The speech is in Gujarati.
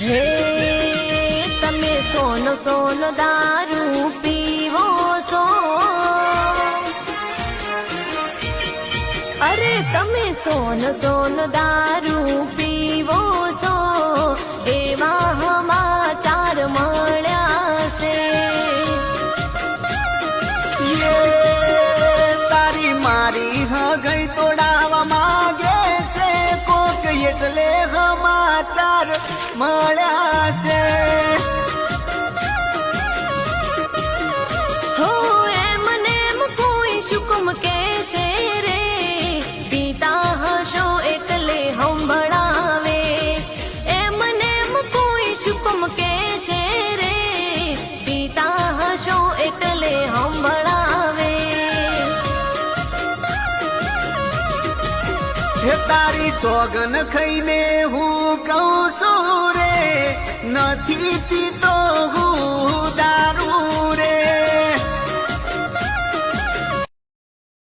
હે તમે સોનો સોનો દારૂ પીવો છો, અરે તમે સોનો સોનો દારૂ પીવો છો, એવા સમાચાર મળ્યા છે. તારી મારી હગઈ તોડાવા માંગે છે કોક, એટલે સમાચાર મળ્યા છે. હો એમને એમ કોઈ શુકમ કહેશે રે, પીતા હશો એટલે હંભળાવે. એમને એમ કોઈ શુકમ કહેશે રે, પીતા હશો એટલે હંભળાવે. હે તારી સોગન ખાઈને હું કહું છું રે, નથી પીતો